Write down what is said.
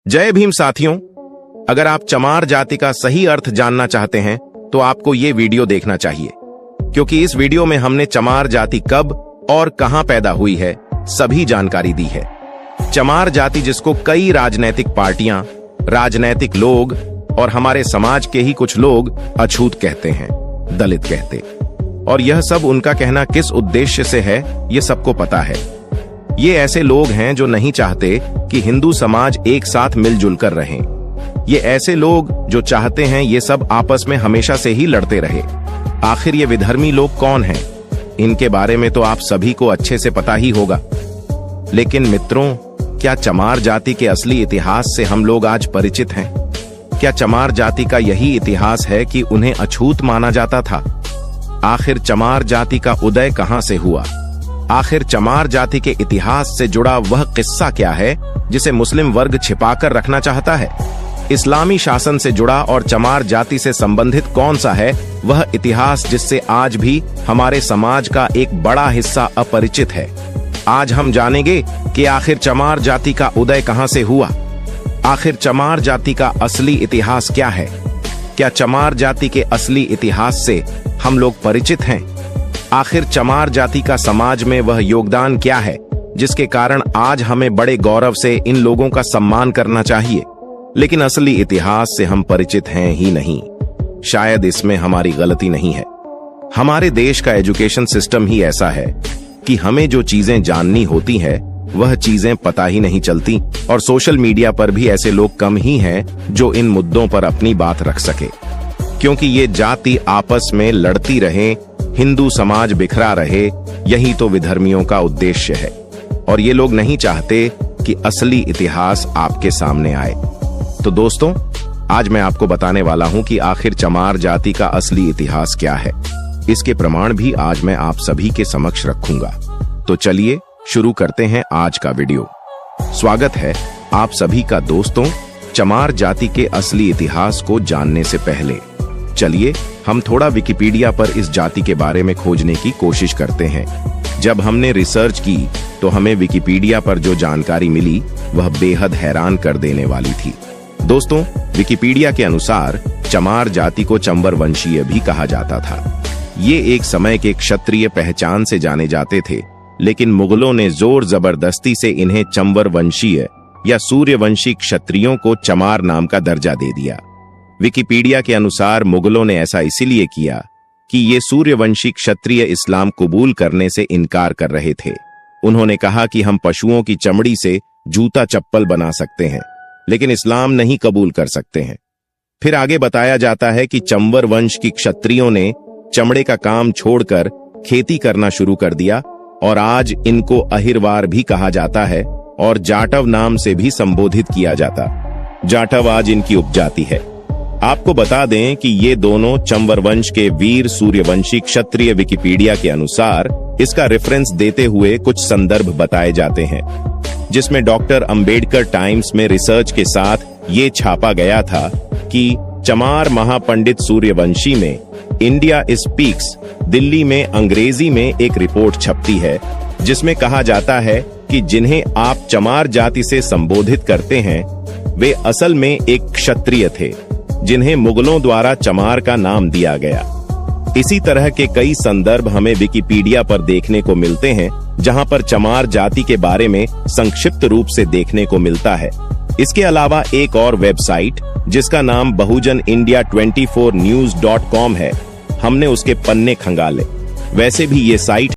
जय भीम साथियों, अगर आप चमार जाति का सही अर्थ जानना चाहते हैं तो आपको ये वीडियो देखना चाहिए, क्योंकि इस वीडियो में हमने चमार जाति कब और कहां पैदा हुई है सभी जानकारी दी है। चमार जाति जिसको कई राजनैतिक पार्टियां, राजनैतिक लोग और हमारे समाज के ही कुछ लोग अछूत कहते हैं, दलित कहते, और यह सब उनका कहना किस उद्देश्य से है ये सबको पता है। ये ऐसे लोग हैं जो नहीं चाहते कि हिंदू समाज एक साथ मिलजुल कर रहें। ये ऐसे लोग जो चाहते हैं ये सब आपस में हमेशा से ही लड़ते रहे। आखिर ये विधर्मी लोग कौन हैं? इनके बारे में तो आप सभी को अच्छे से पता ही होगा। लेकिन मित्रों, क्या चमार जाति के असली इतिहास से हम लोग आज परिचित हैं? क्या चमार जाति का यही इतिहास है कि उन्हें अछूत माना जाता था? आखिर चमार जाति का उदय कहां से हुआ? आखिर चमार जाति के इतिहास से जुड़ा वह किस्सा क्या है जिसे मुस्लिम वर्ग छिपाकर रखना चाहता है? इस्लामी शासन से जुड़ा और चमार जाति से संबंधित कौन सा है वह इतिहास जिससे आज भी हमारे समाज का एक बड़ा हिस्सा अपरिचित है? आज हम जानेंगे कि आखिर चमार जाति का उदय कहां से हुआ। आखिर चमार जाति का असली इतिहास क्या है? क्या चमार जाति के असली इतिहास से हम लोग परिचित हैं? आखिर चमार जाति का समाज में वह योगदान क्या है जिसके कारण आज हमें बड़े गौरव से इन लोगों का सम्मान करना चाहिए? लेकिन असली इतिहास से हम परिचित हैं ही नहीं। शायद इसमें हमारी गलती नहीं है। हमारे देश का एजुकेशन सिस्टम ही ऐसा है कि हमें जो चीजें जाननी होती है वह चीजें पता ही नहीं चलती, और सोशल मीडिया पर भी ऐसे लोग कम ही हैं जो इन मुद्दों पर अपनी बात रख सके। क्योंकि ये जाति आपस में लड़ती रहे, हिंदू समाज बिखरा रहे, यही तो विधर्मियों का उद्देश्य है। और ये लोग नहीं चाहते कि असली इतिहास आपके सामने आए। तो दोस्तों, आज मैं आपको बताने वाला हूं कि आखिर चमार जाति का असली इतिहास क्या है। इसके प्रमाण भी आज मैं आप सभी के समक्ष रखूंगा। तो चलिए शुरू करते हैं आज का वीडियो। स्वागत है आप सभी का दोस्तों। चमार जाति के असली इतिहास को जानने से पहले चलिए हम थोड़ा विकिपीडिया पर इस जाति के बारे में खोजने की कोशिश करते हैं। जब हमने रिसर्च की तो हमें विकिपीडिया पर जो जानकारी मिली वह बेहद हैरान कर देने वाली थी। दोस्तों, विकिपीडिया के अनुसार चमार जाति को चंबर वंशीय भी कहा जाता था। ये एक समय के क्षत्रिय पहचान से जाने जाते थे, लेकिन मुगलों ने जोर जबरदस्ती से इन्हें चंबर वंशीय या सूर्यवंशी क्षत्रियों को चमार नाम का दर्जा दे दिया। विकिपीडिया के अनुसार मुगलों ने ऐसा इसीलिए किया कि ये सूर्यवंशी क्षत्रिय इस्लाम कबूल करने से इनकार कर रहे थे। उन्होंने कहा कि हम पशुओं की चमड़ी से जूता चप्पल बना सकते हैं, लेकिन इस्लाम नहीं कबूल कर सकते हैं। फिर आगे बताया जाता है कि चंबर वंश की क्षत्रियों ने चमड़े का काम छोड़कर खेती करना शुरू कर दिया, और आज इनको अहिरवार भी कहा जाता है और जाटव नाम से भी संबोधित किया जाता। जाटव आज इनकी उपजाति है। आपको बता दें कि ये दोनों चंबर वंश के वीर सूर्यवंशी क्षत्रिय विकिपीडिया के अनुसार इसका रेफरेंस देते हुए कुछ संदर्भ बताए जाते हैं, जिसमें डॉक्टर अंबेडकर टाइम्स में रिसर्च के साथ ये छापा गया था कि चमार महापंडित सूर्यवंशी में इंडिया स्पीक्स दिल्ली में अंग्रेजी में एक रिपोर्ट छपती है, जिसमें कहा जाता है कि जिन्हें आप चमार जाति से संबोधित करते हैं वे असल में एक क्षत्रिय थे, जिन्हें मुगलों द्वारा चमार का नाम दिया गया। इसी तरह के कई संदर्भ हमें विकिपीडिया पर देखने को मिलते हैं, जहां पर चमार जाति के बारे में संक्षिप्त रूप से देखने को मिलता है। इसके अलावा एक और वेबसाइट जिसका नाम बहुजन इंडिया 24news.com है, हमने उसके पन्ने खंगाले। वैसे भी ये साइट